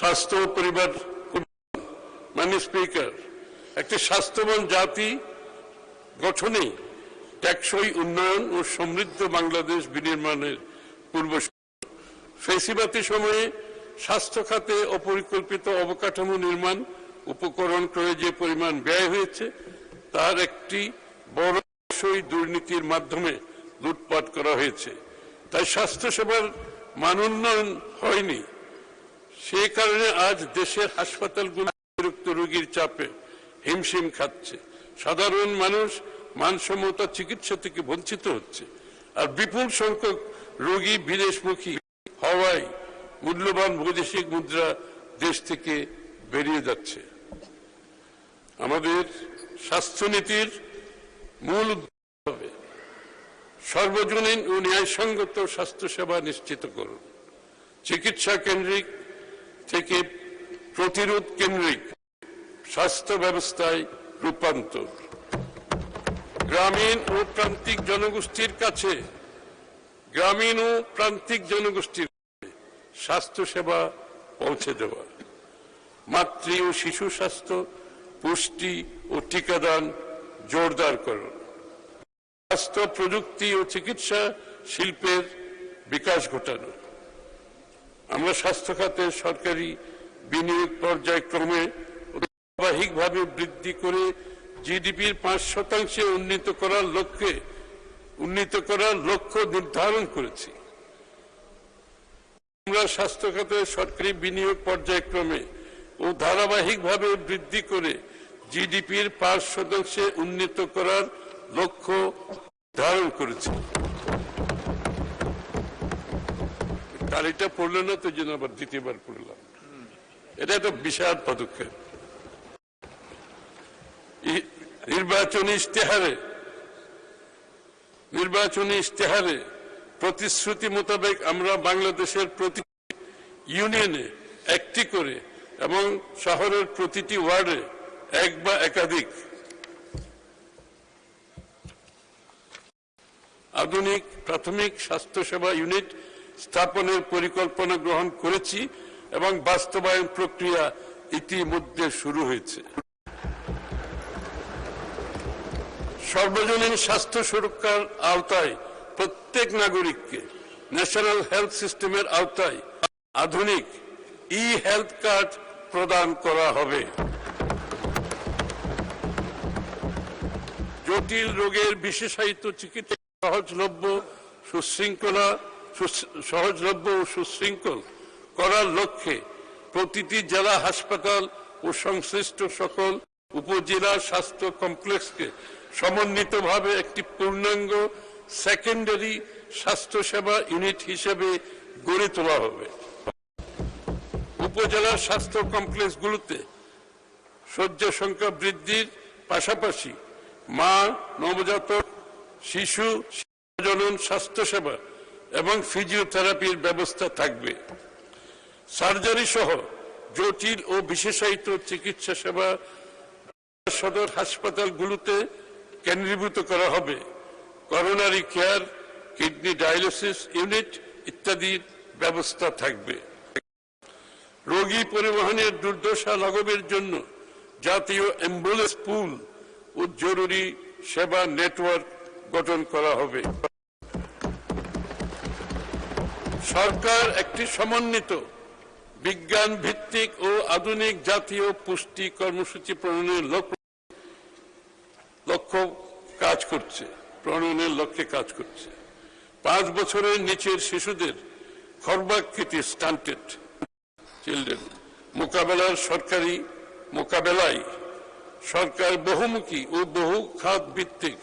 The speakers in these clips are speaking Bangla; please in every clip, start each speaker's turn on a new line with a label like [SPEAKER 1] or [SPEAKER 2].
[SPEAKER 1] স্বাস্থ্য ও পরিবার মাননীয় স্পিকার, একটি স্বাস্থ্যবান জাতি গঠনে টেকসই উন্নয়ন ও সমৃদ্ধ বাংলাদেশ বিনির্মাণের পূর্ব ফেসিবাদী সময়ে স্বাস্থ্য খাতে অপরিকল্পিত অবকাঠামো নির্মাণ উপকরণ ক্রয়ে যে পরিমাণ ব্যয় হয়েছে তার একটি বড় অংশই দুর্নীতির মাধ্যমে লুটপাট করা হয়েছে। তাই স্বাস্থ্যসেবার মান উন্নয়ন হয়নি। সে কারণে আজ দেশের হাসপাতালগুলো অতিরিক্ত রোগীর চাপে হিমশিম খাচ্ছে। সাধারণ মানুষ মানসম্মত চিকিৎসা থেকে বঞ্চিত হচ্ছে, আর বিপুল সংখ্যক রোগী বিদেশমুখী হওয়ায় মূল্যবান বৈদেশিক মুদ্রা দেশ থেকে বেরিয়ে যাচ্ছে। আমাদের স্বাস্থ্যনীতির মূল উদ্দেশ্য হবে সর্বজনীন ও ন্যায়সঙ্গত স্বাস্থ্যসেবা নিশ্চিত করুন, চিকিৎসা কেন্দ্রিক থেকে প্রতিরোধ কেন্দ্রিক স্বাস্থ্য ব্যবস্থায় রূপান্তর, গ্রামীণ ও প্রান্তিক জনগোষ্ঠীর কাছে স্বাস্থ্যসেবা পৌঁছে দেওয়া, মাতৃ ও শিশু স্বাস্থ্য, পুষ্টি ও টিকাদান জোরদার করুন, স্বাস্থ্য প্রযুক্তি ও চিকিৎসা শিল্পের বিকাশ ঘটানো। আমরা স্বাস্থ্য খাতে সরকারি বিনিয়োগ পর্যায়ক্রমে ধারাবাহিকভাবে বৃদ্ধি করে জিডিপির 5% উন্নীত করার লক্ষ্য নির্ধারণ করেছি। আমরা স্বাস্থ্য খাতে সরকারি বিনিয়োগ পর্যায়ক্রমে ও ধারাবাহিকভাবে বৃদ্ধি করে জিডিপির 5% উন্নীত করার লক্ষ্য ধারণ করেছি। তালিটা পড়লো না তো জন্য আবার দ্বিতীয়বার পড়লাম। এটা একটা বিশাল পদক্ষেপ। নির্বাচনী ইশতেহারে প্রতিশ্রুতি মোতাবেক আমরা বাংলাদেশের প্রতি ইউনিয়নে একটি করে এবং শহরের প্রতিটি ওয়ার্ডে এক বা একাধিক আধুনিক প্রাথমিক স্বাস্থ্যসেবা ইউনিট স্থাপনের পরিকল্পনা গ্রহণ করেছি এবং বাস্তবায়ন প্রক্রিয়া ইতিমধ্যে শুরু হয়েছে। সর্বজনীন স্বাস্থ্য সুরক্ষার আওতায় প্রত্যেক নাগরিককে ন্যাশনাল হেলথ সিস্টেমের আওতায় আধুনিক হেলথ কার্ড প্রদান করা হবে। জটিল রোগের বিশেষায়িত চিকিৎসা সহজলভ্য ও সুশৃঙ্খল করার লক্ষ্যে প্রতিটি জেলা হাসপাতাল ও সংশ্লিষ্ট সকল উপজেলা স্বাস্থ্য কমপ্লেক্সকে সমন্বিতভাবে একটি পূর্ণাঙ্গ সেকেন্ডারি স্বাস্থ্যসেবা ইউনিট হিসেবে গড়ে তোলা হবে। উপজেলা স্বাস্থ্য কমপ্লেক্সগুলোতে শয্যা সংখ্যা বৃদ্ধির পাশাপাশি মা, নবজাতক, শিশু জনন স্বাস্থ্যসেবা এবং ফিজিওথেরাপির ব্যবস্থা থাকবে। সার্জারি সহ জটিল ও বিশেষায়িত চিকিৎসা সেবা সদর হাসপাতালগুলোতে কেন্দ্রীভূত করা হবে। Coronary care, kidney dialysis unit ইত্যাদির ব্যবস্থা থাকবে। রোগী পরিবহনের দুর্দশা লাঘবের জন্য জাতীয় অ্যাম্বুলেন্স পুল ও জরুরি সেবা নেটওয়ার্ক গঠন করা হবে। সরকার একটি সমন্বিত বিজ্ঞান ভিত্তিক ও আধুনিক জাতীয় পুষ্টি কর্মসূচি প্রণয়নের লক্ষ্যে কাজ করছে। 5 বছরের নিচের শিশুদের খর্বাকৃতি স্টান্টেড চিলড্রেন মোকাবেলায় সরকার বহুমুখী ও বহু খাত ভিত্তিক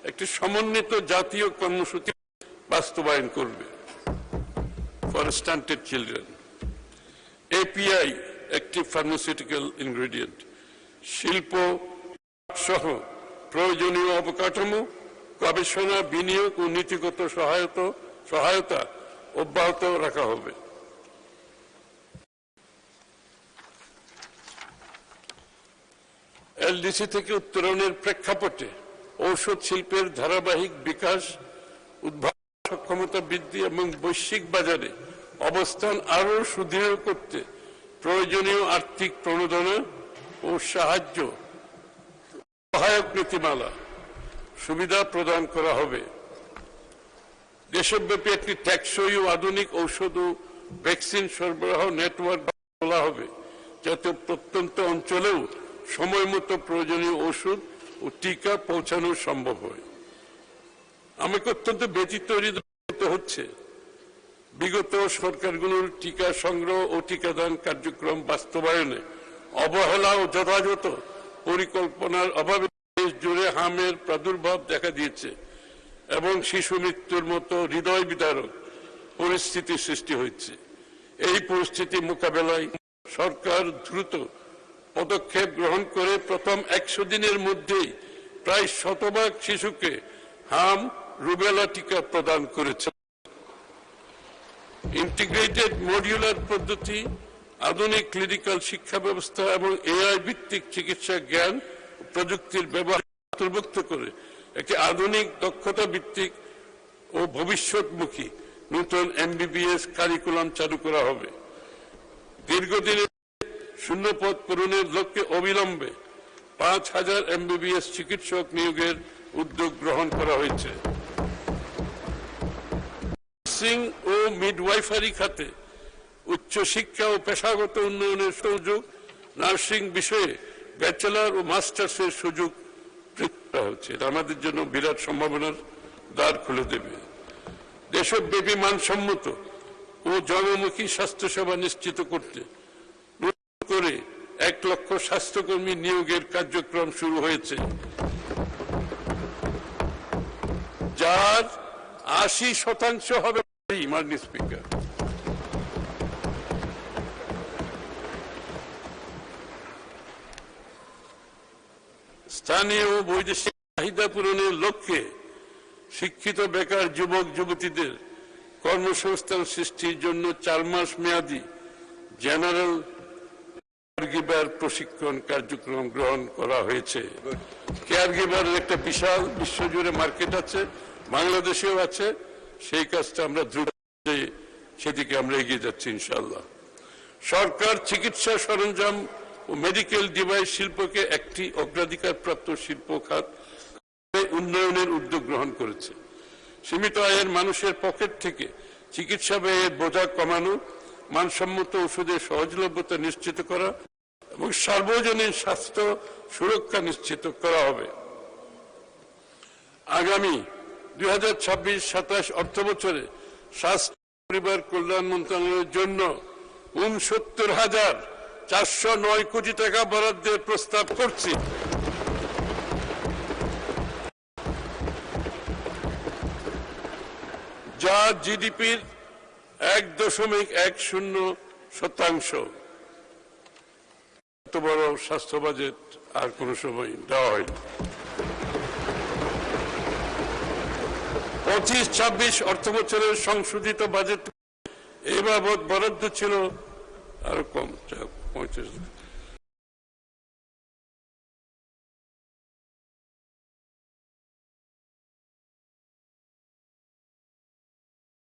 [SPEAKER 1] একটি সমন্বিত জাতীয় কর্মসূচি বাস্তবায়ন করবে। For stunted children, API active pharmaceutical ingredient, শিল্প সহ প্রয়োজনীয় অবকাঠামো, গবেষণা, বিনিয়োগ ও নীতিগত সহায়তা অব্যাহত রাখা হবে। LDC থেকে উত্তরণের প্রেক্ষাপটে ঔষধ শিল্পের ধারাবাহিক বিকাশ, উদ্ভাবন সক্ষমতা বৃদ্ধি এবং বৈশ্বিক বাজারে অবস্থান আরো সুদৃঢ় করতে প্রয়োজনীয় আর্থিক প্রণোদনা ও সাহায্য সহায়ক নীতিমালা সুবিধা প্রদান করা হবে। দেশব্যাপী একটি টেকসই ও আধুনিক ঔষধ ও ভ্যাকসিন সরবরাহ নেটওয়ার্ক খোলা হবে, যাতে প্রত্যন্ত অঞ্চলেও সময় মতো প্রয়োজনীয় ওষুধ ও টিকা পৌঁছানো সম্ভব হয়। আমাকে অত্যন্ত ব্যথিত হচ্ছে বিগত সরকারগুলোর টিকা সংগ্রহ ও টিকাদান কার্যক্রম বাস্তবায়নে অবহেলা ও যথাযথ পরিকল্পনার অভাবে দেশ জুড়ে হামের প্রাদুর্ভাব দেখা দিয়েছে এবং শিশু মৃত্যুর মতো হৃদয় বিদারক পরিস্থিতি সৃষ্টি হয়েছে। এই পরিস্থিতি মোকাবেলায় সরকার দ্রুত পদক্ষেপ গ্রহণ করে প্রথম 100 দিনের মধ্যেই প্রায় 100% শিশুকে হাম রুবেলা টিকা প্রদান করেছে। ইন্টিগ্রেটেড মডিউলার পদ্ধতি, আধুনিক ক্লিনিক্যাল শিক্ষা ব্যবস্থা এবং এআই ভিত্তিক চিকিৎসা জ্ঞান প্রযুক্তির ব্যবহার অন্তর্ভুক্ত করে একটি আধুনিক দক্ষতা ভিত্তিক ও ভবিষ্যৎমুখী নতুন এমবিবিএস কারিকুলাম চালু করা হবে। দীর্ঘদিনের শূন্যপদ পূরণের লক্ষ্যে অবিলম্বে 5000 এমবিবিএস চিকিৎসক নিয়োগের উদ্যোগ গ্রহণ করা হয়েছে। নার্সিং ও মিডওয়াইফারি খাতে উচ্চশিক্ষা ও পেশাগত উন্নয়নের সুযোগ, নার্সিং বিষয়ে ব্যাচেলর ও মাস্টার্সের সুযোগ করা হচ্ছে। এটা আমাদের জন্য বিরাট সম্ভাবনার দ্বার খুলে দেবে। দেশব্যাপী মানসম্মত ও জনমুখী স্বাস্থ্যসেবা নিশ্চিত করতে নতুন করে 1 লক্ষ স্বাস্থ্যকর্মী নিয়োগের কার্যক্রম শুরু হয়েছে, যার 80% হবে মাননীয় স্পিকার। স্থানীয় ও বৈদেশিক চাহিদা পূরণের লক্ষ্যে শিক্ষিত বেকার যুবক যুবতীদের কর্মসংস্থান সৃষ্টির জন্য 4 মাস মেয়াদী জেনারেল কেয়ারগিভার প্রশিক্ষণ কার্যক্রম গ্রহণ করা হয়েছে। কেয়ারগিভারের একটা বিশাল বিশ্বজুড়ে মার্কেট আছে, বাংলাদেশেও আছে। সেই কাজটা আমরা দ্রুত সেদিকে আমরা এগিয়ে যাচ্ছি ইনশাআল্লাহ। সরকার চিকিৎসা সরঞ্জাম ও মেডিকেল ডিভাইস শিল্পকে একটি অগ্রাধিকারপ্রাপ্ত শিল্প খাত উন্নয়নের উদ্যোগ গ্রহণ করেছে। সীমিত আয়ের মানুষের পকেট থেকে চিকিৎসা ব্যয়ের বোঝা কমানো, মানসম্মত ওষুধের সহজলভ্যতা নিশ্চিত করা এবং সার্বজনীন স্বাস্থ্য সুরক্ষা নিশ্চিত করা হবে। আগামী 2026-27 অর্থ বছরে স্বাস্থ্য পরিবার কল্যাণ মন্ত্রণালয়ের জন্য 69,409 কোটি টাকা বরাদ্দের প্রস্তাব করছি। যা জিডিপির 1.10%। এত বড় স্বাস্থ্য বাজেট আর কোন সময় দেওয়া হয়নি। 25-26 অর্থ বছরের সংশোধিত বাজেট এই বাবদ বরাদ্দ ছিল আরো কম, 35